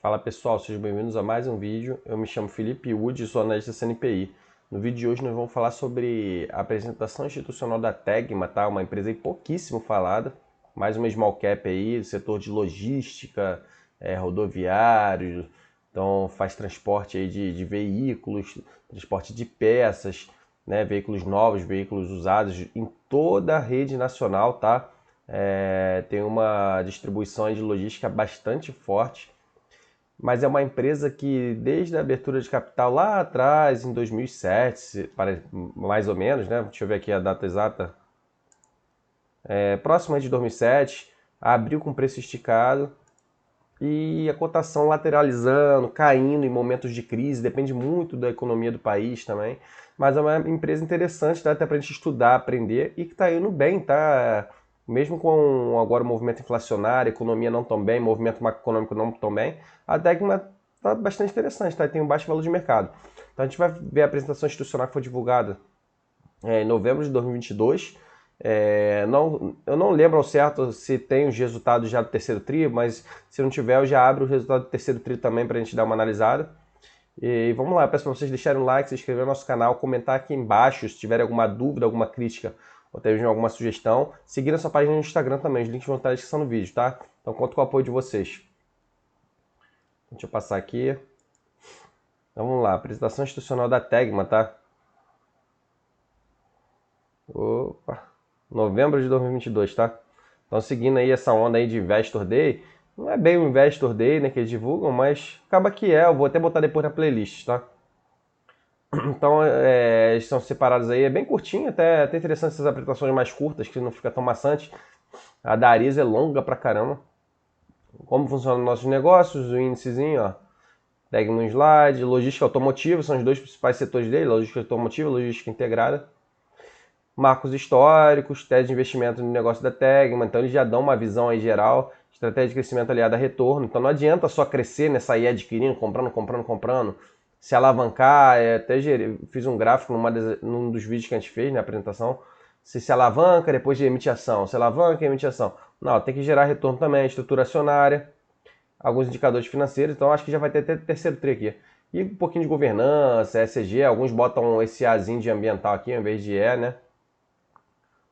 Fala pessoal, sejam bem-vindos a mais um vídeo. Eu me chamo Felipe Wood e sou analista CNPI. No vídeo de hoje nós vamos falar sobre a apresentação institucional da Tegma, tá? Uma empresa aí pouquíssimo falada, mais uma small cap aí, do setor de logística, rodoviário, então faz transporte aí de veículos, transporte de peças, né? Veículos novos, veículos usados em toda a rede nacional, tá? Tem uma distribuição de logística bastante forte, mas é uma empresa que desde a abertura de capital lá atrás, em 2007, mais ou menos, né? Deixa eu ver aqui a data exata. Próximo de 2007, abriu com preço esticado e a cotação lateralizando, caindo em momentos de crise, depende muito da economia do país também. Mas é uma empresa interessante, dá até para a gente estudar, aprender e que está indo bem, tá? Mesmo com agora o movimento inflacionário, economia não tão bem, movimento macroeconômico não tão bem, a Tegma está bastante interessante, tá? Tem um baixo valor de mercado. Então a gente vai ver a apresentação institucional que foi divulgada em novembro de 2022. Eu não lembro ao certo se tem os resultados já do terceiro tri, mas se não tiver, eu já abro o resultado do terceiro tri também para a gente dar uma analisada. E vamos lá, eu peço para vocês deixarem um like, se inscrever no nosso canal, comentar aqui embaixo se tiverem alguma dúvida, alguma crítica ou até mesmo alguma sugestão. Seguir nossa página no Instagram também, os links vão estar na descrição do vídeo, tá? Então conto com o apoio de vocês. Deixa eu passar aqui. Então vamos lá, apresentação institucional da Tegma, tá? Opa, novembro de 2022, tá? Então seguindo aí essa onda aí de Investor Day, não é bem o Investor Day, né, que eles divulgam, mas acaba que eu vou até botar depois na playlist, tá? Então, eles estão separados aí, é bem curtinho, até interessante essas apresentações mais curtas, que não fica tão maçante. A da Arisa é longa pra caramba. Como funcionam nossos negócios, o índicezinho, ó. Tag no slide, logística automotiva, são os dois principais setores dele, logística automotiva e logística integrada. Marcos históricos, tese de investimento no negócio da Tegma, então eles já dão uma visão aí geral, estratégia de crescimento aliada a retorno, então não adianta só crescer, né, sair adquirindo, comprando, se alavancar, até fiz um gráfico num dos vídeos que a gente fez, na apresentação, se alavanca, depois de emite ação, se alavanca, emite ação. Não, tem que gerar retorno também, estrutura acionária, alguns indicadores financeiros, então acho que já vai ter até terceiro tri aqui. E um pouquinho de governança, ESG, alguns botam esse Azinho de ambiental aqui, ao invés de E, né?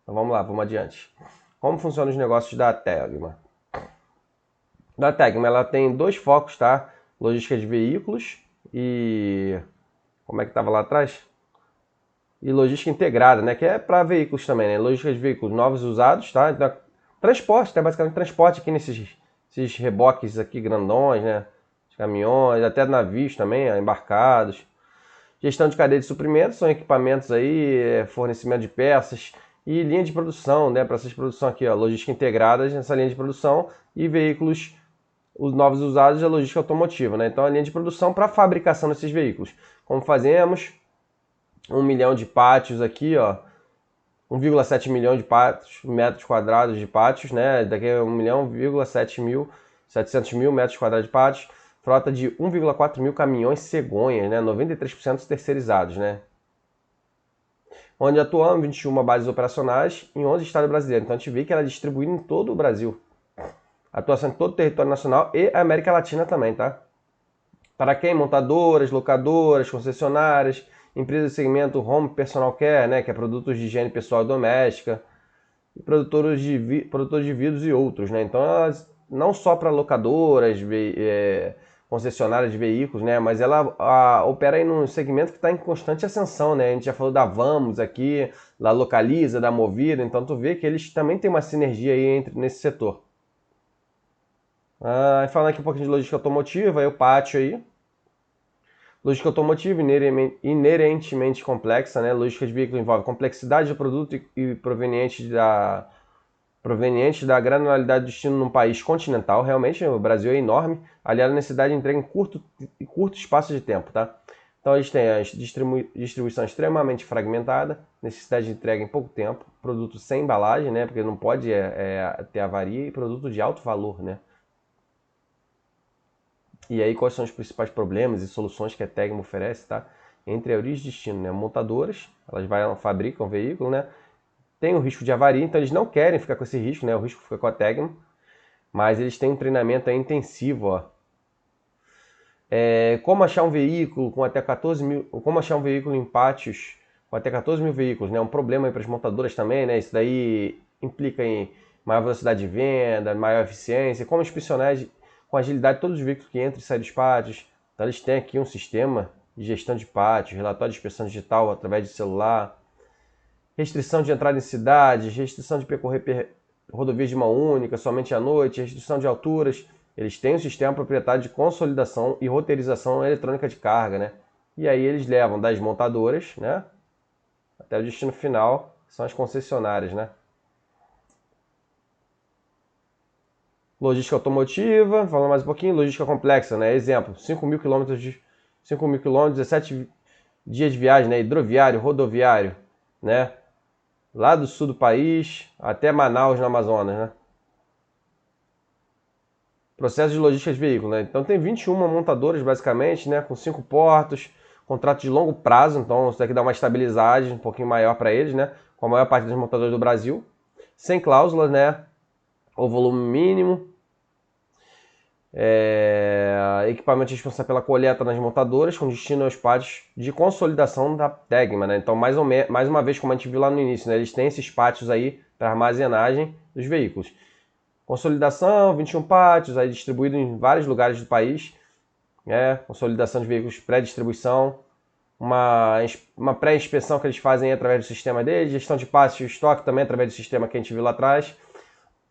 Então vamos lá, vamos adiante. Como funcionam os negócios da Tegma? Da Tegma, ela tem dois focos, tá? Logística de veículos e... Como é que estava lá atrás? E logística integrada, né? Que é para veículos também, né? Logística de veículos novos e usados, tá? Então, transporte, tá? Basicamente transporte aqui nesses reboques aqui grandões, né? Os caminhões, até navios também, embarcados. Gestão de cadeia de suprimentos, são equipamentos aí, fornecimento de peças e linha de produção, né? Processos de produção aqui, ó, logística integrada nessa linha de produção e veículos os novos usados da logística automotiva, né? Então a linha de produção para a fabricação desses veículos. Como fazemos? 1 milhão de pátios aqui, ó. 1,7 milhão de pátios, metros quadrados de pátios, né? Daqui a 700 mil metros quadrados de pátios. Frota de 1,4 mil caminhões cegonhas, né? 93% terceirizados, né? Onde atuamos 21 bases operacionais em 11 estados brasileiros. Então a gente vê que ela é distribuída em todo o Brasil. Atuação em todo o território nacional e América Latina também, tá? Para quem? Montadoras, locadoras, concessionárias, empresas do segmento Home Personal Care, né? Que é produtos de higiene pessoal e doméstica, e produtores de vidros e outros, né? Então, não só para locadoras, concessionárias de veículos, né? Mas ela opera aí num segmento que está em constante ascensão, né? A gente já falou da Vamos aqui, da Localiza, da Movida, então tu vê que eles também têm uma sinergia aí nesse setor. Falando aqui um pouquinho de logística automotiva, aí o pátio aí. Logística automotiva inerentemente complexa, né? Logística de veículo envolve complexidade do produto e proveniente da granularidade do destino num país continental. Realmente, o Brasil é enorme, aliado à necessidade de entrega em curto espaço de tempo, tá? Então, eles têm a distribuição extremamente fragmentada, necessidade de entrega em pouco tempo, produto sem embalagem, né? Porque não pode ter avaria, e produto de alto valor, né? E aí, quais são os principais problemas e soluções que a Tegma oferece, tá? Entre a origem e destino, né? Montadoras, fabricam o veículo, né? Tem o risco de avaria, então eles não querem ficar com esse risco, né? O risco fica com a Tegma, mas eles têm um treinamento intensivo, ó, Como achar um veículo com até 14 mil, como achar um veículo em pátios com até 14 mil veículos, né? Um problema para as montadoras também, né? Isso daí implica em maior velocidade de venda, maior eficiência, como inspecionar com agilidade todos os veículos que entram e saem dos pátios. Então eles têm aqui um sistema de gestão de pátios, relatório de inspeção digital através de celular, restrição de entrada em cidades, restrição de percorrer rodovias de mão única, somente à noite, restrição de alturas. Eles têm um sistema proprietário de consolidação e roteirização eletrônica de carga, né? E aí eles levam das montadoras, né, até o destino final, que são as concessionárias, né? Logística automotiva, falando mais um pouquinho, logística complexa, né? Exemplo, 5 mil quilômetros, 17 dias de viagem, né? Hidroviário, rodoviário, né? Lá do sul do país até Manaus, no Amazonas, né? Processo de logística de veículo, né? Então tem 21 montadoras basicamente, né? Com 5 portos, contrato de longo prazo, então isso daqui dá uma estabilidade um pouquinho maior para eles, né? Com a maior parte das montadoras do Brasil, sem cláusulas, né? O volume mínimo, equipamento responsável pela coleta nas montadoras, com destino aos pátios de consolidação da Tegma, né? Então mais uma vez, como a gente viu lá no início, né? Eles têm esses pátios aí para armazenagem dos veículos. Consolidação, 21 pátios, aí distribuído em vários lugares do país, né? Consolidação de veículos pré-distribuição, uma pré-inspeção que eles fazem através do sistema deles, gestão de pátios e estoque também através do sistema que a gente viu lá atrás.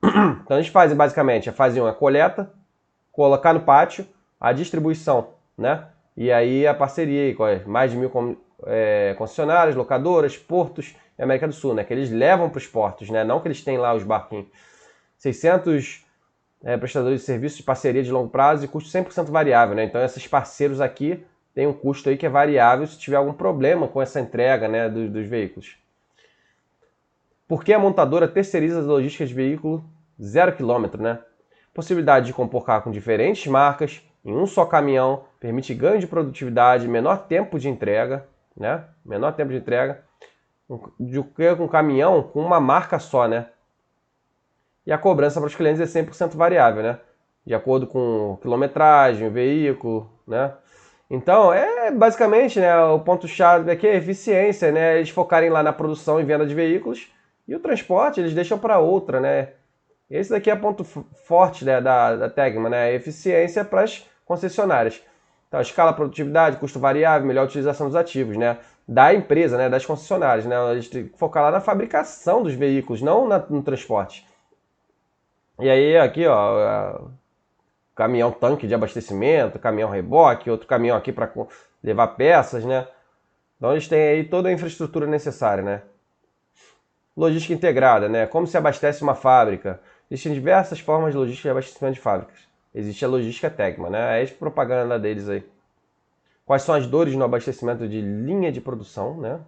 Então eles fazem basicamente, fazem a coleta, colocar no pátio, a distribuição, né? E aí a parceria com mais de 1.000 concessionárias, locadoras, portos e América do Sul, né? Que eles levam para os portos, né? Não que eles têm lá os barquinhos. 600 prestadores de serviços de parceria de longo prazo e custo 100% variável, né? Então esses parceiros aqui têm um custo aí que é variável se tiver algum problema com essa entrega, né, dos veículos. Por que a montadora terceiriza a logística de veículo 0 km, né? Possibilidade de compor carro com diferentes marcas em um só caminhão, permite ganho de produtividade, menor tempo de entrega, né? Menor tempo de entrega do que um caminhão com uma marca só, né? E a cobrança para os clientes é 100% variável, né? De acordo com quilometragem, o veículo, né? Então, basicamente, né, o ponto-chave aqui é a eficiência, né? Eles focarem lá na produção e venda de veículos e o transporte eles deixam para outra, né? Esse daqui é o ponto forte, né, da Tegma, né? A eficiência para as concessionárias. Então, escala, produtividade, custo variável, melhor utilização dos ativos, né? Da empresa, né, das concessionárias, né? Eles têm que focar lá na fabricação dos veículos, não no transporte. E aí, aqui, ó, caminhão tanque de abastecimento, caminhão reboque, outro caminhão aqui para levar peças, né? Então eles têm aí toda a infraestrutura necessária, né? Logística integrada, né? Como se abastece uma fábrica? Existem diversas formas de logística de abastecimento de fábricas. Existe a logística Tegma, né? É a propaganda deles aí. Quais são as dores no abastecimento de linha de produção, né?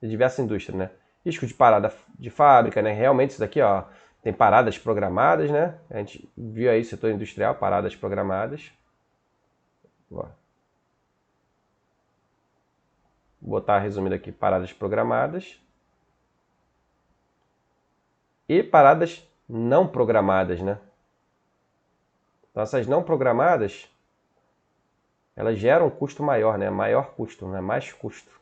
De diversas indústrias, né? Risco de parada de fábrica, né? Realmente isso daqui, ó, tem paradas programadas, né? A gente viu aí setor industrial, paradas programadas. Vou botar resumido aqui, paradas programadas. E paradas não programadas, né? Então essas não programadas, elas geram um custo maior, né? Maior custo, né? Mais custo.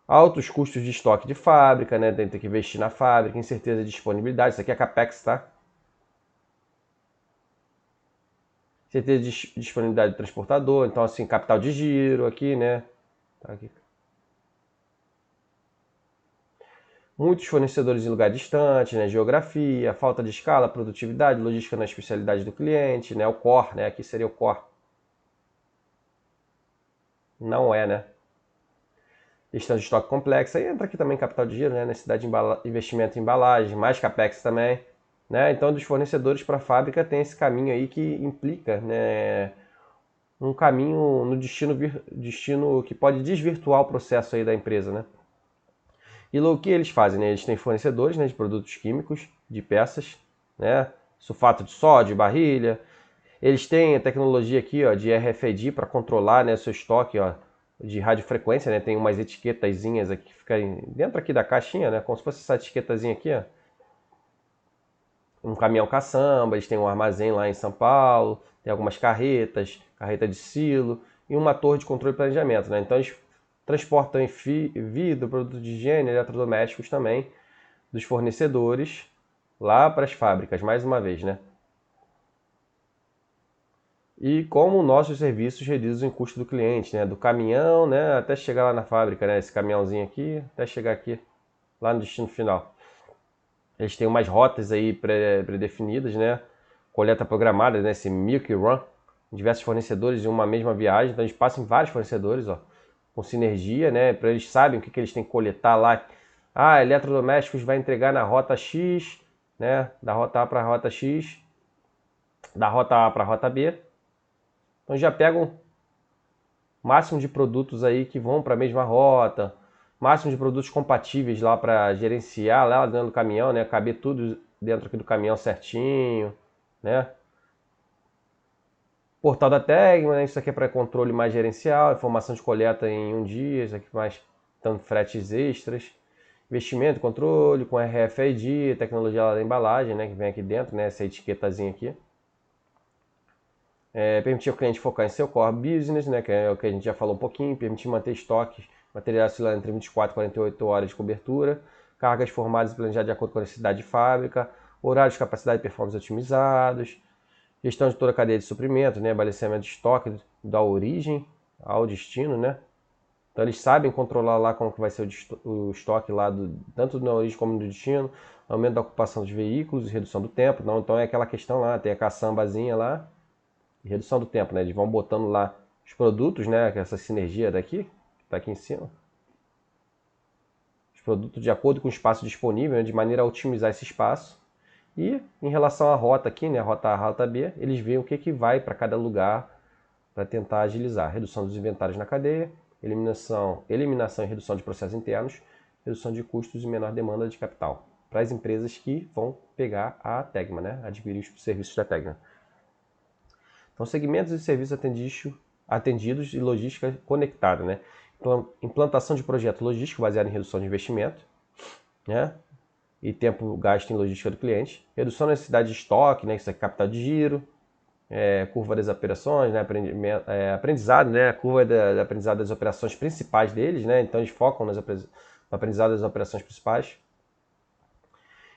Altos custos de estoque de fábrica, né? Tem que investir na fábrica, incerteza de disponibilidade. Isso aqui é CAPEX, tá? Certeza de disponibilidade do transportador. Então, assim, capital de giro aqui, né? Tá aqui. Muitos fornecedores em lugar distante, né? Geografia, falta de escala, produtividade, logística na especialidade do cliente, né? O core, né? Aqui seria o core. Não é, né? Gestão de estoque complexa. Aí entra aqui também capital de giro, né? Necessidade de investimento em embalagem, mais capex também. Né? Então, dos fornecedores para a fábrica tem esse caminho aí que implica, né, um caminho no destino que pode desvirtuar o processo aí da empresa. Né? E o que eles fazem? Né? Eles têm fornecedores, né, de produtos químicos, de peças, né? Sulfato de sódio, barrilha. Eles têm a tecnologia aqui, ó, de RFID para controlar, né, seu estoque, ó, de radiofrequência, né? Tem umas etiquetazinhas aqui que ficam dentro aqui da caixinha, né? Como se fosse essa etiquetazinha aqui, ó. um caminhão caçamba, eles têm um armazém lá em São Paulo, tem algumas carretas, carreta de silo e uma torre de controle e planejamento, né? Então eles transportam em vidro, produtos de higiene, eletrodomésticos também, dos fornecedores lá para as fábricas, mais uma vez, né? E como nossos serviços reduzem o custo do cliente, né? Do caminhão, né? Até chegar lá na fábrica, né? Esse caminhãozinho aqui, até chegar aqui, lá no destino final. Eles têm umas rotas aí pré-definidas, né? Coleta programada, né? Esse Milk Run, diversos fornecedores em uma mesma viagem. Então eles passam em vários fornecedores, ó, com sinergia, né? Para eles sabem o que eles têm que coletar lá. Ah, eletrodomésticos vai entregar na rota X, né? Da rota A para a rota X, da rota A para a rota B. Então já pegam o máximo de produtos aí que vão para a mesma rota, máximo de produtos compatíveis lá para gerenciar lá dentro do caminhão, né? Caber tudo dentro aqui do caminhão certinho, né? Portal da Tegma, né? Isso aqui é para controle mais gerencial, informação de coleta em um dia, isso aqui mais tanto fretes extras. Investimento, controle com RFID, tecnologia lá da embalagem, né? Que vem aqui dentro, né? Essa etiquetazinha aqui. Permitir ao cliente focar em seu core business, né, que é o que a gente já falou um pouquinho, permitir manter estoques, materiais oscilando entre 24 e 48 horas de cobertura, cargas formadas e planejadas de acordo com a necessidade de fábrica, horários, capacidade e performance otimizados, gestão de toda a cadeia de suprimento, né, balanceamento de estoque da origem ao destino, né. Então eles sabem controlar lá como que vai ser o estoque lá, tanto na origem como no destino, aumento da ocupação dos veículos, redução do tempo, não, então é aquela questão lá, tem a caçambazinha lá, redução do tempo, né? Eles vão botando lá os produtos, né? Essa sinergia daqui, que está aqui em cima. Os produtos de acordo com o espaço disponível, né? De maneira a otimizar esse espaço. E em relação à rota aqui, né? Rota A, rota B, eles veem o que vai para cada lugar para tentar agilizar. Redução dos inventários na cadeia, eliminação e redução de processos internos, redução de custos e menor demanda de capital. Para as empresas que vão pegar a Tegma, né? Adquirir os serviços da Tegma. Então, segmentos e serviços atendidos e logística conectada, né? Então, implantação de projeto logístico baseado em redução de investimento, né? E tempo gasto em logística do cliente, redução da necessidade de estoque, né? Isso é capital de giro, curva das operações, né? Aprendizado, né? A curva de aprendizado das operações principais deles, né? Então, eles focam no aprendizado das operações principais.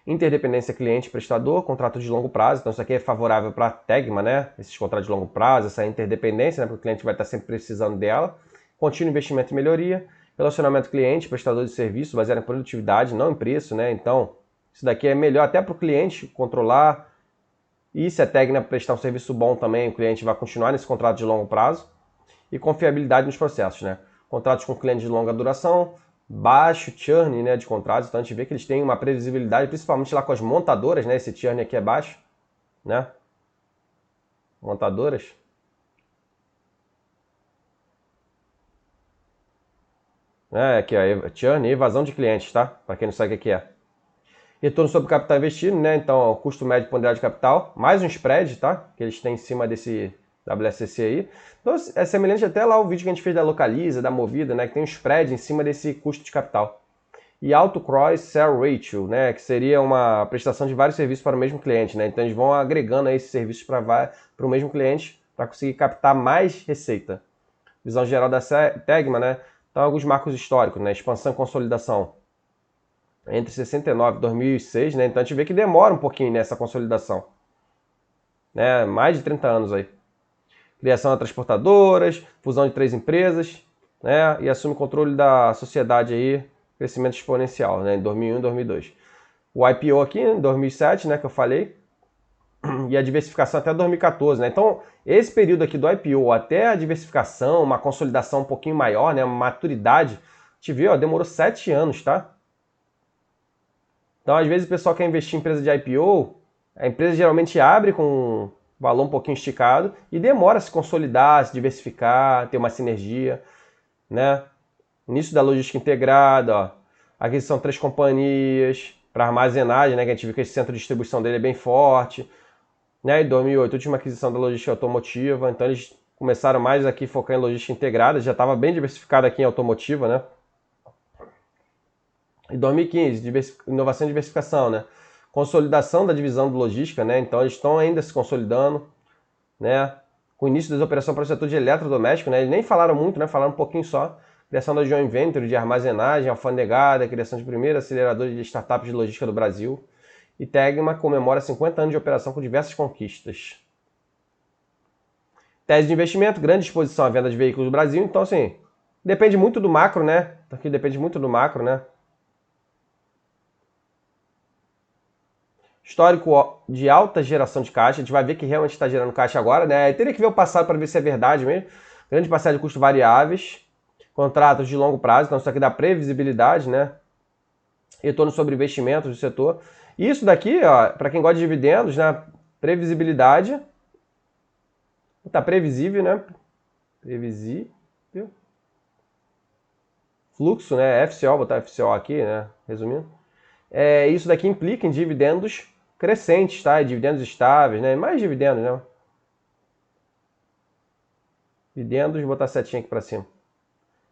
Interdependência cliente-prestador, contrato de longo prazo. Então, isso aqui é favorável para a Tegma, né? Esses contratos de longo prazo, essa interdependência, né? Porque o cliente vai estar sempre precisando dela. Contínuo investimento e melhoria. Relacionamento cliente-prestador de serviço, baseado em produtividade, não em preço, né? Então, isso daqui é melhor até para o cliente controlar. E se a Tegma prestar um serviço bom também, o cliente vai continuar nesse contrato de longo prazo. E confiabilidade nos processos, né? Contratos com clientes de longa duração, baixo churn, né, de contratos, então a gente vê que eles têm uma previsibilidade, principalmente lá com as montadoras, né, esse churn aqui é baixo, né, montadoras. Aqui ó, churn e evasão de clientes, tá, para quem não sabe o que é. Retorno sobre capital investido, né, então ó, custo médio ponderado de capital, mais um spread, tá, que eles têm em cima desse WSCC aí. Então é semelhante até lá o vídeo que a gente fez da Localiza, da Movida, né, que tem um spread em cima desse custo de capital. E Auto Cross Sell Ratio, né, que seria uma prestação de vários serviços para o mesmo cliente, né? Então eles vão agregando aí esses serviços para o mesmo cliente para conseguir captar mais receita. Visão geral da Tegma, né? Então alguns marcos históricos, né? Expansão e consolidação entre 69 e 2006, né? Então a gente vê que demora um pouquinho nessa consolidação, né? Mais de 30 anos aí. Criação de transportadoras, fusão de 3 empresas, né? E assume controle da sociedade aí, crescimento exponencial, né? Em 2001 e 2002. O IPO aqui em 2007, né? Que eu falei, e a diversificação até 2014, né? Então, esse período aqui do IPO até a diversificação, uma consolidação um pouquinho maior, né? Uma maturidade, a gente viu, ó, demorou 7 anos, tá? Então, às vezes o pessoal quer investir em empresa de IPO, a empresa geralmente abre com valor um pouquinho esticado e demora a se consolidar, se diversificar, ter uma sinergia, né? Início da logística integrada, ó. Aqui são 3 companhias para armazenagem, né? Que a gente viu que esse centro de distribuição dele é bem forte, né? Em 2008, última aquisição da logística automotiva, então eles começaram mais aqui a focar em logística integrada, já estava bem diversificado aqui em automotiva, né? Em 2015, inovação e diversificação, né? consolidação da divisão de logística, né? Então eles estão ainda se consolidando, né? Com o início das operações para o setor de eletrodoméstico, né? Eles nem falaram muito, né? Falaram um pouquinho só. Criação da joint venture de armazenagem, alfandegada, criação de primeiro acelerador de startups de logística do Brasil. E Tegma comemora 50 anos de operação com diversas conquistas. Tese de investimento, grande exposição à venda de veículos do Brasil. Então, assim, depende muito do macro, né? Aqui depende muito do macro, né? Histórico de alta geração de caixa. A gente vai ver que realmente está gerando caixa agora, né? Teria que ver o passado para ver se é verdade mesmo. Grande parcela de custos variáveis. Contratos de longo prazo. Então, isso aqui dá previsibilidade, né? Retorno sobre investimentos do setor. Isso daqui, ó, para quem gosta de dividendos, né? Previsibilidade. Tá previsível, né? Previsível. Fluxo, né? FCO, vou botar FCO aqui, né? Resumindo. Isso daqui implica em dividendos crescentes, tá? Dividendos estáveis, né? Mais dividendos, né? Dividendos, vou botar a setinha aqui para cima.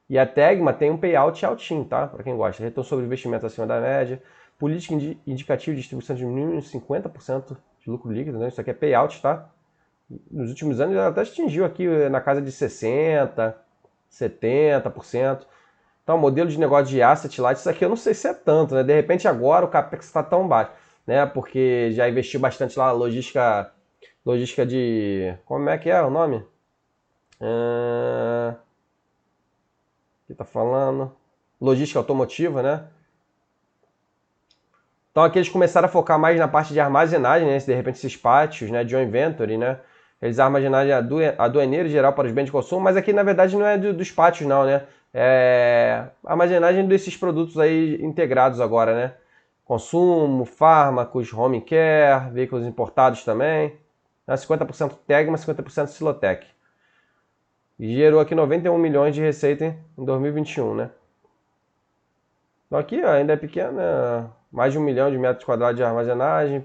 E a Tegma tem um payout altinho, tá? Para quem gosta. Retorno sobre investimentos acima da média. Política indicativa de distribuição de mínimo 50% de lucro líquido, né? Isso aqui é payout, tá? Nos últimos anos ela até atingiu aqui na casa de 60%, 70%. Então, modelo de negócio de asset light, isso aqui eu não sei se é tanto, né? De repente agora o capex está tão baixo, né? Porque já investiu bastante lá na logística de... Como é que é o nome? Aqui tá falando... Logística automotiva, né? Então aqui eles começaram a focar mais na parte de armazenagem, né? De repente esses pátios, né? Joint venture, né? Eles armazenagem aduaneira geral para os bens de consumo, mas aqui na verdade não é dos pátios não, né? Armazenagem desses produtos aí integrados agora, né? Consumo, fármacos, home care, veículos importados também. 50% Tegma, 50% Silotec. E gerou aqui 91 milhões de receita em 2021, né? Então aqui ó, ainda é pequeno, né? Mais de 1 milhão de metros quadrados de armazenagem,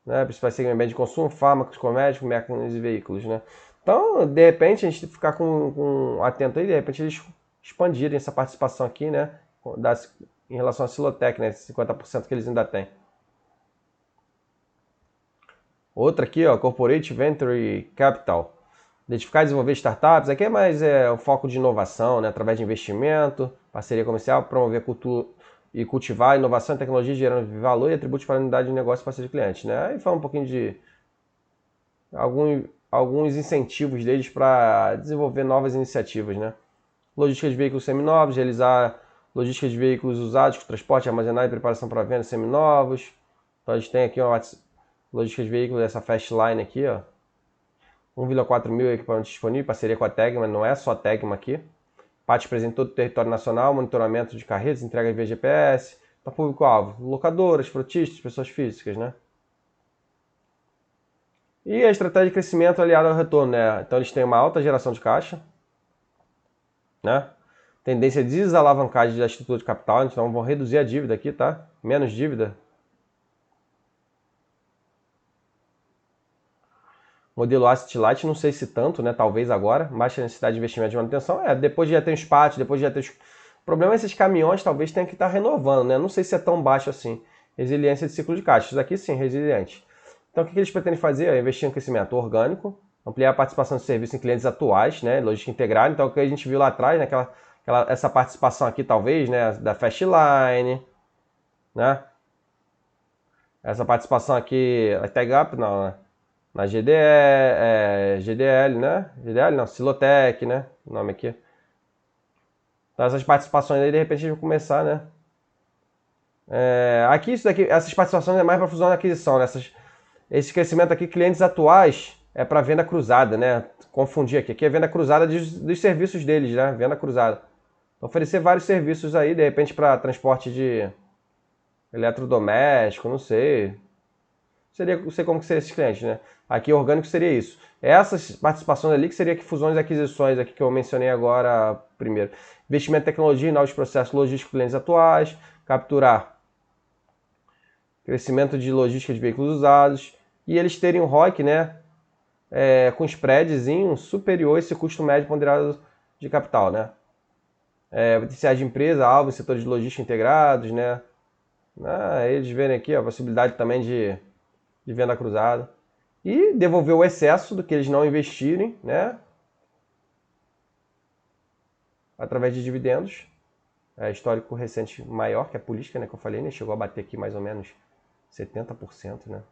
né? Principais segmentos bem de consumo, fármacos, cosméticos, máquinas e veículos, né? Então, de repente, a gente ficar atento aí, de repente eles expandirem essa participação aqui, né? Em relação à Silotec, né? 50% que eles ainda têm. Outra aqui, ó, Corporate Venture Capital. Identificar e desenvolver startups. Aqui é mais o foco de inovação, né? Através de investimento, parceria comercial, promover cultura e cultivar inovação e tecnologia gerando valor e atributos para a unidade de negócio e parceria de clientes, né? Aí fala um pouquinho de alguns incentivos deles para desenvolver novas iniciativas, né? Logística de veículos seminovos, realizar logística de veículos usados, transporte, armazenagem e preparação para venda seminovos. Então a gente tem aqui uma logística de veículos, essa Fast Line aqui, ó. 1,4 mil equipamentos disponíveis, parceria com a Tegma, não é só a Tegma aqui. Parte presente em todo o território nacional, monitoramento de carretas, entrega via GPS. Para público-alvo, locadoras, frotistas, pessoas físicas, né? E a estratégia de crescimento aliada ao retorno, né? Então eles têm uma alta geração de caixa, né? Tendência de desalavancagem da estrutura de capital, então vão reduzir a dívida aqui, tá? Menos dívida. Modelo asset light, não sei se tanto, né? Talvez agora. Baixa necessidade de investimento de manutenção. Depois já tem os pátios, depois já tem os... O problema é esses caminhões talvez tenham que estar renovando, né? Não sei se é tão baixo assim. Resiliência de ciclo de caixa. Isso aqui sim, resiliente. Então o que eles pretendem fazer? Investir em crescimento orgânico, ampliar a participação de serviço em clientes atuais, né? Logística integrada. Então o que a gente viu lá atrás, né? Essa participação aqui talvez, né? Da Fastline, né? Essa participação aqui, a TagUp, não, né? Na GDL, né? GDL não, Silotec, né? O nome aqui. Então essas participações aí, de repente, a gente vai começar, né? Aqui, isso daqui, essas participações é mais para fusão e aquisição, né? Esse crescimento aqui, clientes atuais, é para venda cruzada, né? Confundir aqui. Aqui é venda cruzada dos serviços deles, né? Venda cruzada. Oferecer vários serviços aí, de repente, para transporte de eletrodoméstico, não sei. Não sei como que seria esses clientes, né? Aqui orgânico seria isso. Essas participações ali que seria que fusões e aquisições aqui que eu mencionei agora primeiro. Investimento em tecnologia e novos processos logísticos clientes atuais, capturar crescimento de logística de veículos usados e eles terem um ROIC, né? Com spreadzinho superior a esse custo médio ponderado de capital, né? Potenciais de empresa, alvo em setores de logística integrados, né? Eles verem aqui ó, a possibilidade também de venda cruzada. E devolver o excesso do que eles não investirem, né? Através de dividendos. Histórico recente maior que a política, né? Que eu falei, né? Chegou a bater aqui mais ou menos 70%, né?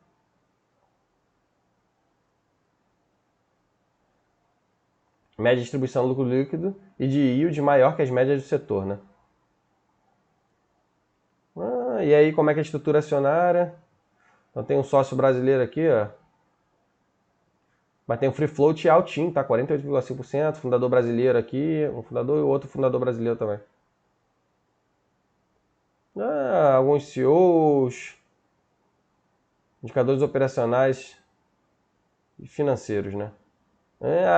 Média de distribuição do lucro líquido e de yield maior que as médias do setor, né? E aí, como é que é a estrutura acionária? Então tem um sócio brasileiro aqui, ó. Mas tem um free float altinho, tá? 48,5%. Fundador brasileiro aqui, um fundador e outro fundador brasileiro também. Alguns CEOs, indicadores operacionais e financeiros, né?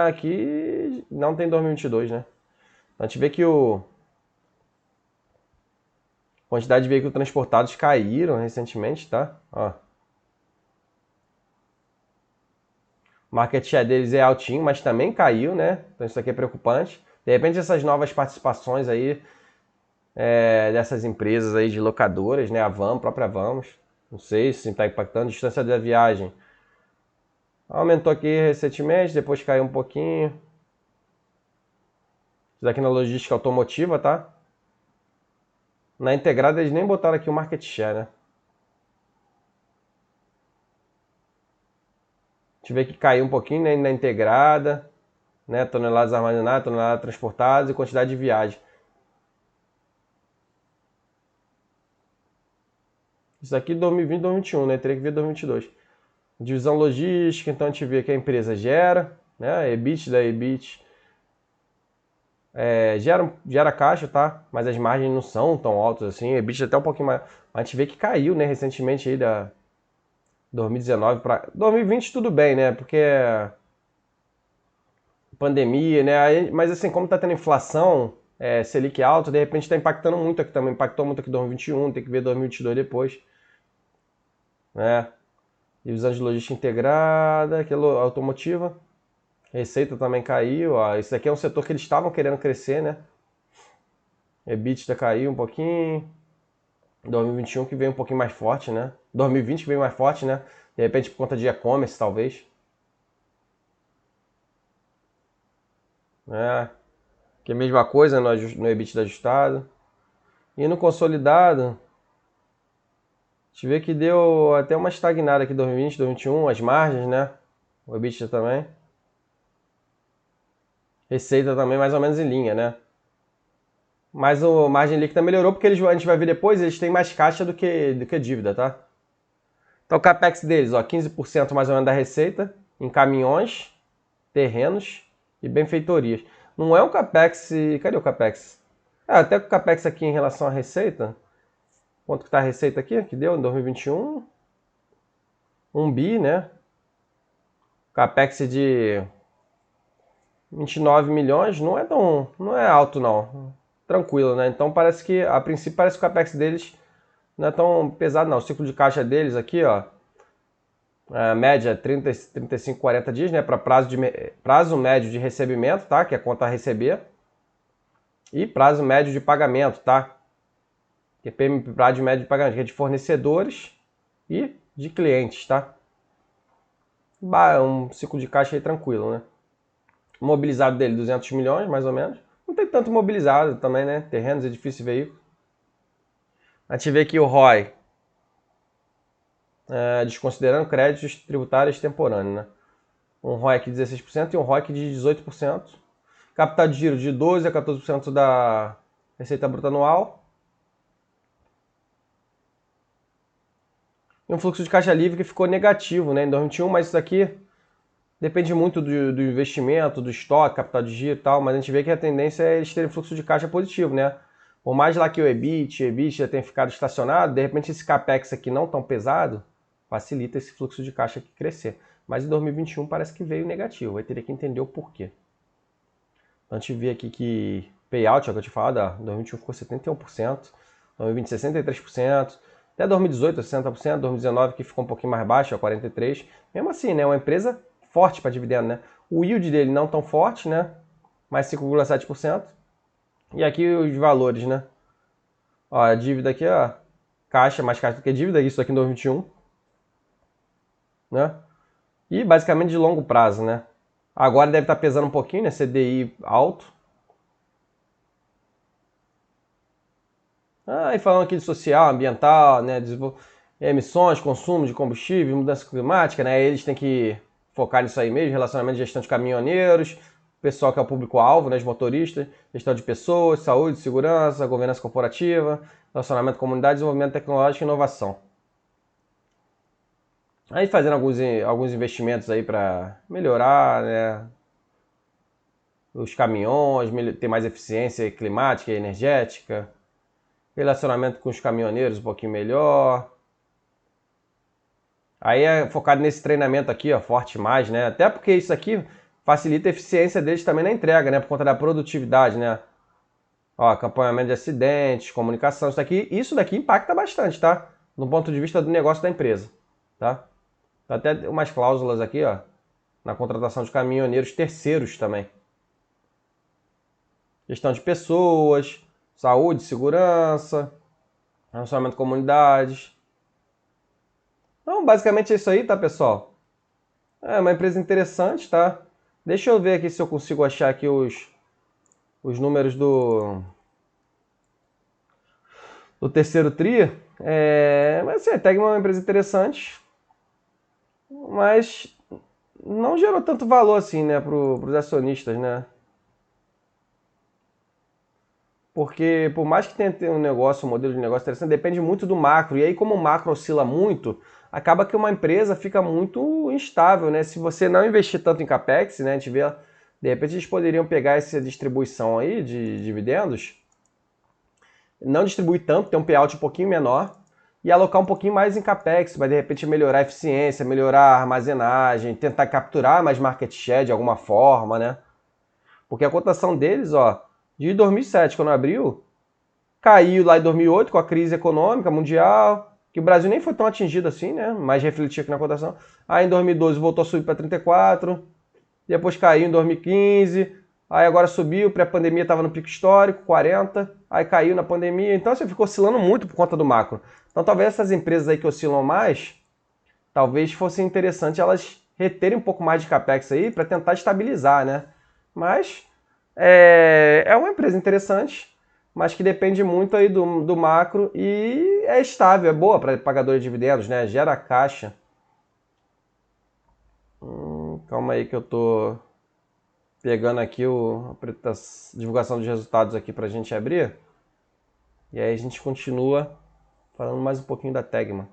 Aqui não tem 2022, né? A gente vê que a quantidade de veículos transportados caíram recentemente, tá? Ó. O market share deles é altinho, mas também caiu, né? Então isso aqui é preocupante. De repente essas novas participações aí dessas empresas aí de locadoras, né? A própria Vamos, não sei se está impactando. Distância da viagem aumentou aqui recentemente, depois caiu um pouquinho. Isso aqui na logística automotiva, tá? Na integrada eles nem botaram aqui o market share, né? A gente vê que caiu um pouquinho, né, na integrada, né? Toneladas armazenadas, toneladas transportadas e quantidade de viagem. Isso aqui 2020, 2021, né? Teria que ver 2022. Divisão logística, então a gente vê que a empresa gera, né? EBIT, gera caixa, tá? Mas as margens não são tão altas assim. EBIT até um pouquinho mais. A gente vê que caiu, né? Recentemente aí da 2019 para 2020 tudo bem, né? Porque pandemia, né? Mas assim, como tá tendo inflação, Selic alto, de repente está impactando muito aqui também. Impactou muito aqui 2021, tem que ver 2022 depois, né? Divisão de logística integrada, aquela automotiva. Receita também caiu. Ó. Isso aqui é um setor que eles estavam querendo crescer, né? EBITDA caiu um pouquinho. 2021 que veio um pouquinho mais forte, né? 2020 que veio mais forte, né? De repente por conta de e-commerce, talvez. Que é a mesma coisa no EBITDA ajustado. E no consolidado, a gente vê que deu até uma estagnada aqui 2020, 2021, as margens, né? O EBITDA também. Receita também mais ou menos em linha, né? Mas a margem líquida melhorou porque a gente vai ver depois, eles têm mais caixa do que dívida, tá? Então o capex deles, ó, 15% mais ou menos da receita em caminhões, terrenos e benfeitorias. Não é um capex... Cadê o capex? Até o capex aqui em relação à receita. Quanto que tá a receita aqui? Que deu em 2021? 1 bi, né? Capex de 29 milhões não é alto não. Tranquilo, né? Então parece que, a princípio, parece que o capex deles não é tão pesado não. O ciclo de caixa deles aqui, ó, a média 30, 35, 40 dias, né? Para prazo médio de recebimento, tá? Que é a conta a receber. E prazo médio de pagamento, tá? Que é prazo médio de pagamento, que é de fornecedores e de clientes, tá? Um ciclo de caixa aí tranquilo, né? O mobilizado dele, 200 milhões, mais ou menos. Não tem tanto mobilizado também, né? Terrenos, edifício e veículo. A gente vê aqui o ROI, desconsiderando créditos tributários temporâneos, né? Um ROIC de 16% e um ROIC de 18%. Capital de giro de 12% a 14% da receita bruta anual. E um fluxo de caixa livre que ficou negativo, né, em 2021, mas isso aqui depende muito do investimento, do estoque, capital de giro e tal, mas a gente vê que a tendência é eles terem fluxo de caixa positivo, né? Por mais lá que o EBIT já tenha ficado estacionado, de repente esse CAPEX aqui não tão pesado, facilita esse fluxo de caixa aqui crescer. Mas em 2021 parece que veio negativo, vai ter que entender o porquê. Então a gente vê aqui que payout, é o que eu te falado, 2021 ficou 71%, 2020 63%, até 2018 60%, 2019 que ficou um pouquinho mais baixo, 43%. Mesmo assim, né, uma empresa forte para dividendo, né? O yield dele não tão forte, né? Mais 5,7%. E aqui os valores, né? Ó, a dívida aqui, ó, caixa, mais caixa do que dívida, isso aqui em 2021, né? E basicamente de longo prazo, né? Agora deve estar pesando um pouquinho, né? CDI alto. E falando aqui de social, ambiental, né? Emissões, consumo de combustível, mudança climática, né? Eles têm que focar nisso aí mesmo, relacionamento de gestão de caminhoneiros, pessoal que é o público-alvo, né? Os motoristas, gestão de pessoas, saúde, segurança, governança corporativa, relacionamento com comunidade, desenvolvimento tecnológico e inovação. Aí fazendo alguns investimentos aí para melhorar, né? Os caminhões, ter mais eficiência climática e energética, relacionamento com os caminhoneiros um pouquinho melhor. Aí é focado nesse treinamento aqui, ó, Forte Mais, né? Até porque isso aqui facilita a eficiência deles também na entrega, né? Por conta da produtividade, né? Ó, acompanhamento de acidentes, comunicação, isso daqui impacta bastante, tá? No ponto de vista do negócio da empresa, tá? Tem até umas cláusulas aqui, ó, na contratação de caminhoneiros terceiros também. Gestão de pessoas, saúde, segurança, relacionamento com comunidades. Então, basicamente é isso aí, tá, pessoal? É uma empresa interessante, tá? Deixa eu ver aqui se eu consigo achar aqui os números do terceiro TRI. Mas assim, a Tegma é uma empresa interessante, mas não gerou tanto valor assim, né, para os acionistas, né? Porque por mais que tenha um negócio, um modelo de negócio interessante, depende muito do macro. E aí, como o macro oscila muito, acaba que uma empresa fica muito instável, né? Se você não investir tanto em CAPEX, né? A gente vê, de repente eles poderiam pegar essa distribuição aí de dividendos, não distribuir tanto, ter um payout um pouquinho menor e alocar um pouquinho mais em CAPEX, vai de repente melhorar a eficiência, melhorar a armazenagem, tentar capturar mais market share de alguma forma, né? Porque a cotação deles, ó, de 2007, quando abriu, caiu lá em 2008 com a crise econômica mundial, que o Brasil nem foi tão atingido assim, né? Mas refletia aqui na cotação. Aí em 2012 voltou a subir para 34, depois caiu em 2015, aí agora subiu, pré-pandemia estava no pico histórico, 40, aí caiu na pandemia. Então você ficou oscilando muito por conta do macro. Então talvez essas empresas aí que oscilam mais, talvez fosse interessante elas reterem um pouco mais de capex aí para tentar estabilizar, né? Mas é uma empresa interessante, mas que depende muito aí do macro e é estável, é boa para pagador de dividendos, né? Gera caixa. Calma aí que eu tô pegando aqui a divulgação dos resultados aqui para a gente abrir. E aí a gente continua falando mais um pouquinho da Tegma.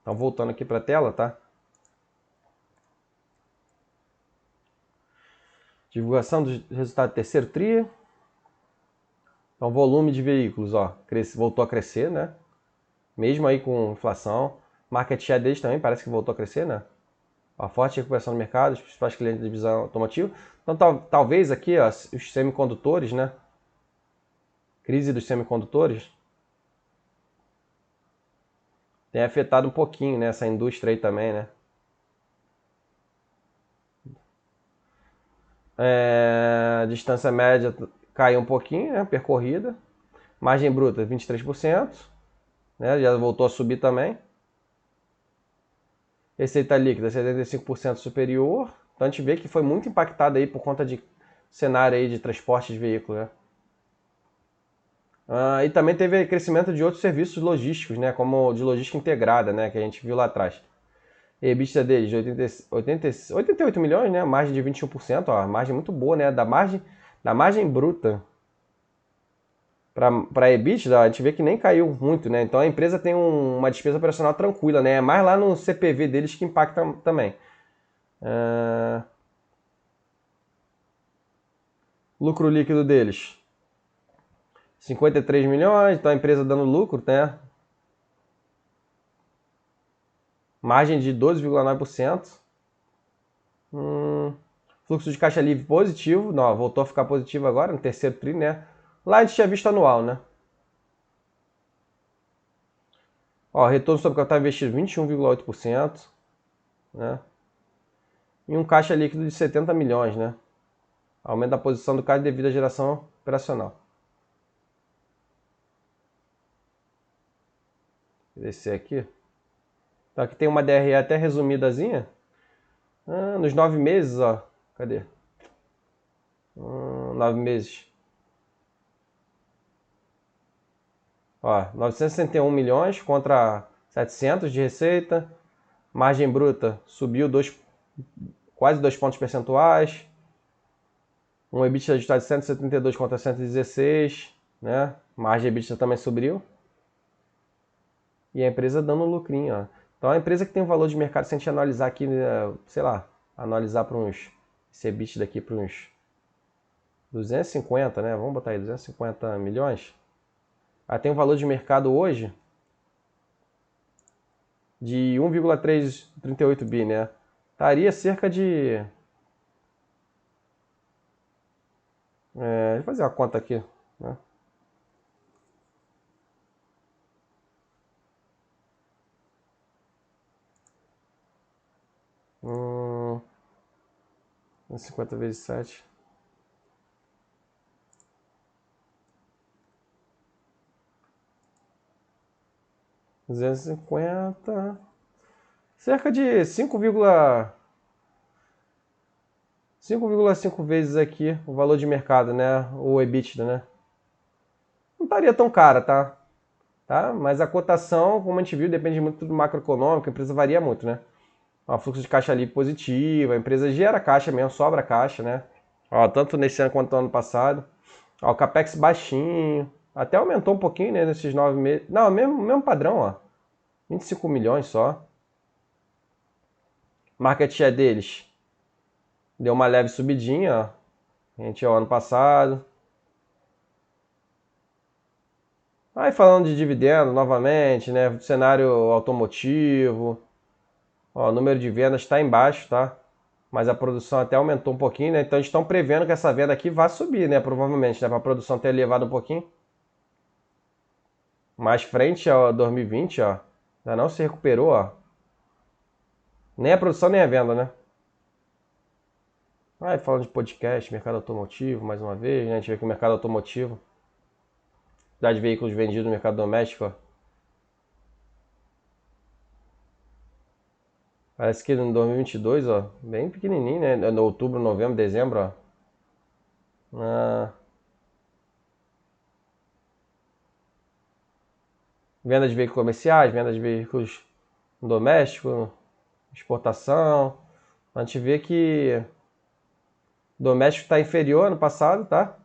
Então voltando aqui para a tela, tá? Divulgação do resultado do terceiro TRI. Então volume de veículos, ó, voltou a crescer, né? Mesmo aí com inflação. Market share deles também parece que voltou a crescer, né? A forte recuperação do mercado, os principais clientes da divisão automotiva. Então talvez aqui, ó, os semicondutores, né? Crise dos semicondutores tem afetado um pouquinho, né, essa indústria aí também, né? Distância média caiu um pouquinho, né, percorrida. Margem bruta 23%, né, já voltou a subir também. Receita líquida 75% superior. Então a gente vê que foi muito impactado aí por conta de cenário aí de transporte de veículo, né? E também teve crescimento de outros serviços logísticos, né, como de logística integrada, né, que a gente viu lá atrás. EBITDA deles de 88 milhões, né? Margem de 21%, ó, margem muito boa, né? Da margem bruta para EBITDA, a gente vê que nem caiu muito, né? Então a empresa tem uma despesa operacional tranquila, né? É mais lá no CPV deles que impacta também. Lucro líquido deles, 53 milhões, então a empresa dando lucro, né? Margem de 12,9%. Fluxo de caixa livre positivo, não, voltou a ficar positivo agora no terceiro tri, né? Lá a gente tinha visto anual, né? Ó, retorno sobre capital investido 21,8%, né? E um caixa líquido de 70 milhões, né? Aumento da posição do caixa devido à geração operacional. Vou descer aqui. Então aqui tem uma DRE até resumidazinha. Nos 9 meses, ó. Cadê? 9 meses. Ó, 961 milhões contra 700 de receita. Margem bruta subiu quase 2 pontos percentuais. Um EBITDA ajustado de 172 contra 116, né? Margem EBITDA também subiu. E a empresa dando lucrinho, ó. Então a empresa que tem um valor de mercado, se a gente analisar aqui, sei lá, analisar para uns, esse EBITDA daqui para uns 250, né? Vamos botar aí 250 milhões. Ela tem um valor de mercado hoje de 1,338 bi, né? Estaria cerca de... deixa eu fazer uma conta aqui, né? Hum, 50 vezes 7. $250. Cerca de 5,5 vezes aqui o valor de mercado, né? O EBITDA, né? Não estaria tão cara, tá? Mas a cotação, como a gente viu, depende muito do macroeconômico, a empresa varia muito, né? O fluxo de caixa livre positivo, a empresa gera caixa mesmo, sobra caixa, né? Ó, tanto nesse ano quanto no ano passado. Ó, o capex baixinho, até aumentou um pouquinho, né, nesses 9 meses. Não, mesmo padrão, ó. 25 milhões só. Market share deles deu uma leve subidinha, ó. A gente, ó, ano passado. Aí falando de dividendo novamente, né? Cenário automotivo. Ó, o número de vendas está embaixo, tá? Mas a produção até aumentou um pouquinho, né? Então eles estão prevendo que essa venda aqui vai subir, né? Provavelmente, né? Para a produção ter elevado um pouquinho. Mais frente ao 2020, ó. Ainda não se recuperou, ó. Nem a produção nem a venda, né? Aí falando de podcast, mercado automotivo, mais uma vez, né? A gente vê que o mercado automotivo, quantidade de veículos vendidos no mercado doméstico, ó. Parece que no 2022, ó, bem pequenininho, né? No outubro, novembro, dezembro, ó. Venda de veículos comerciais, venda de veículos domésticos, exportação. A gente vê que doméstico está inferior ano passado, tá?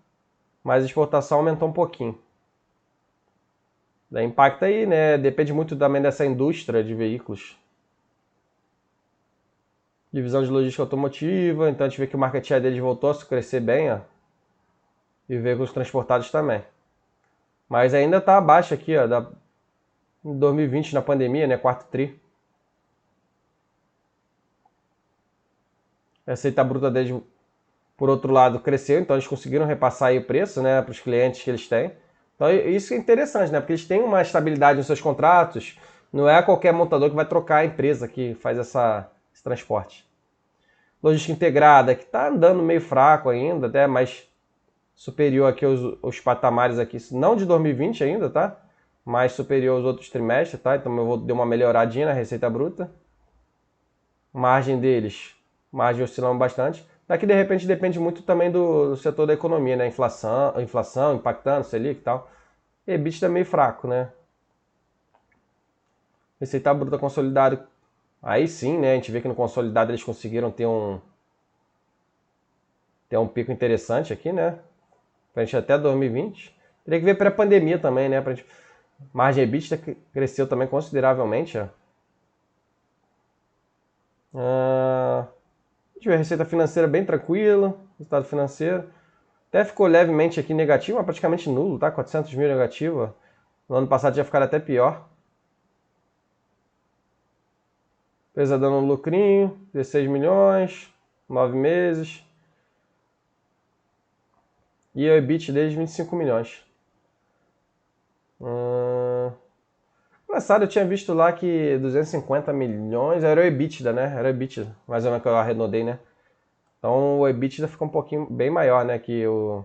Mas a exportação aumentou um pouquinho. Daí impacta aí, né? Depende muito também dessa indústria de veículos. Divisão de logística automotiva, então a gente vê que o market share deles voltou a crescer bem, ó. E veículos transportados também. Mas ainda está abaixo aqui, ó, da 2020 na pandemia, né? Quarto tri. A receita bruta deles, por outro lado, cresceu, então eles conseguiram repassar aí o preço, né, para os clientes que eles têm. Então isso é interessante, né? Porque eles têm uma estabilidade nos seus contratos. Não é qualquer montador que vai trocar a empresa que faz esse transporte. Logística integrada, que está andando meio fraco ainda, até mais superior aqui aos patamares aqui, não de 2020 ainda, tá? Mais superior aos outros trimestres, tá? Então eu vou dar uma melhoradinha na receita bruta. Margem deles, margem oscilando bastante. Daqui de repente depende muito também do setor da economia, né? Inflação impactando, Selic e tal. EBITDA é meio fraco, né? Receita bruta consolidada, aí sim, né? A gente vê que no consolidado eles conseguiram ter um pico interessante aqui, né? Frente até 2020. Teria que ver pré-pandemia também, né? Margem EBITDA cresceu também consideravelmente, ó. A gente vê a receita financeira bem tranquila, resultado financeiro. Até ficou levemente aqui negativo, mas praticamente nulo, tá? 400 mil negativo, ó. No ano passado tinha ficado até pior. Empresa dando um lucrinho, 16 milhões, 9 meses. E o EBIT deles, 25 milhões. Engraçado, eu tinha visto lá que 250 milhões era o EBITDA, né? Era o EBITDA, mais ou menos que eu arredondei, né? Então o EBITDA fica um pouquinho bem maior, né, que o...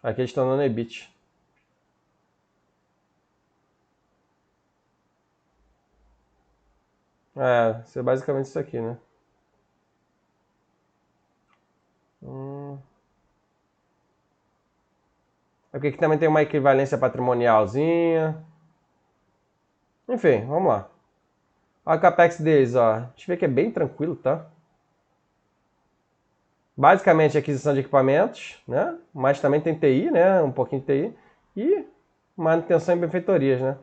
Aqui eles estão dando EBIT. Isso é basicamente isso aqui, né? Aqui também tem uma equivalência patrimonialzinha. Enfim, vamos lá. Olha o capex deles, ó. A gente vê que é bem tranquilo, tá? Basicamente aquisição de equipamentos, né? Mas também tem TI, né? Um pouquinho de TI. E manutenção e benfeitorias, né?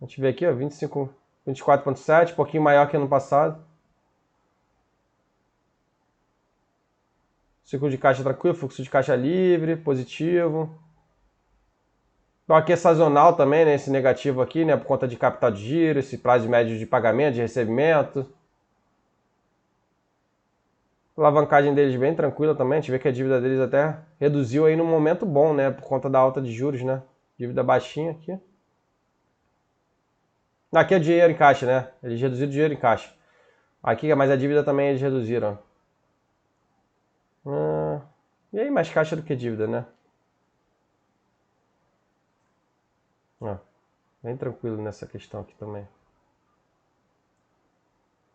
A gente vê aqui, ó, 24,7, um pouquinho maior que ano passado. Ciclo de caixa tranquilo, fluxo de caixa livre, positivo. Então aqui é sazonal também, né? Esse negativo aqui, né? Por conta de capital de giro, esse prazo médio de pagamento, de recebimento. A alavancagem deles bem tranquila também. A gente vê que a dívida deles até reduziu aí num momento bom, né? Por conta da alta de juros, né? Dívida baixinha aqui. Aqui é dinheiro em caixa, né? Eles reduziram o dinheiro em caixa. Aqui, mas a dívida também eles reduziram. E aí, mais caixa do que dívida, né? Bem tranquilo nessa questão aqui também.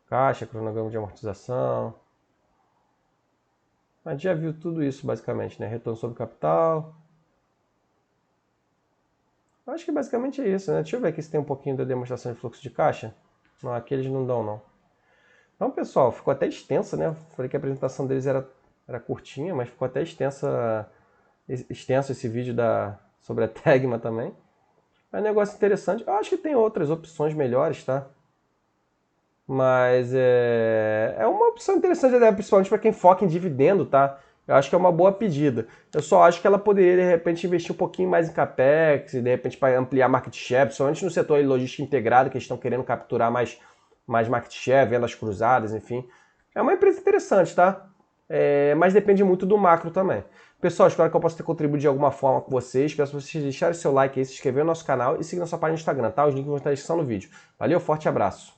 Caixa, cronograma de amortização. A gente já viu tudo isso basicamente, né? Retorno sobre capital. Acho que basicamente é isso, né? Deixa eu ver aqui se tem um pouquinho da demonstração de fluxo de caixa. Não, aqui eles não dão, não. Então, pessoal, ficou até extensa, né? Falei que a apresentação deles era curtinha, mas ficou até extenso esse vídeo sobre a Tegma também. É um negócio interessante. Eu acho que tem outras opções melhores, tá? Mas é uma opção interessante, né? Principalmente para quem foca em dividendo, tá? Eu acho que é uma boa pedida. Eu só acho que ela poderia, de repente, investir um pouquinho mais em capex, de repente, para ampliar market share, principalmente no setor de logística integrada, que eles estão querendo capturar mais market share, vendas cruzadas, enfim. É uma empresa interessante, tá? Mas depende muito do macro também. Pessoal, espero que eu possa ter contribuído de alguma forma com vocês. Peço para vocês deixarem seu like aí, se inscrever no nosso canal e seguir nossa página no Instagram, tá? Os links vão estar na descrição do vídeo. Valeu, forte abraço!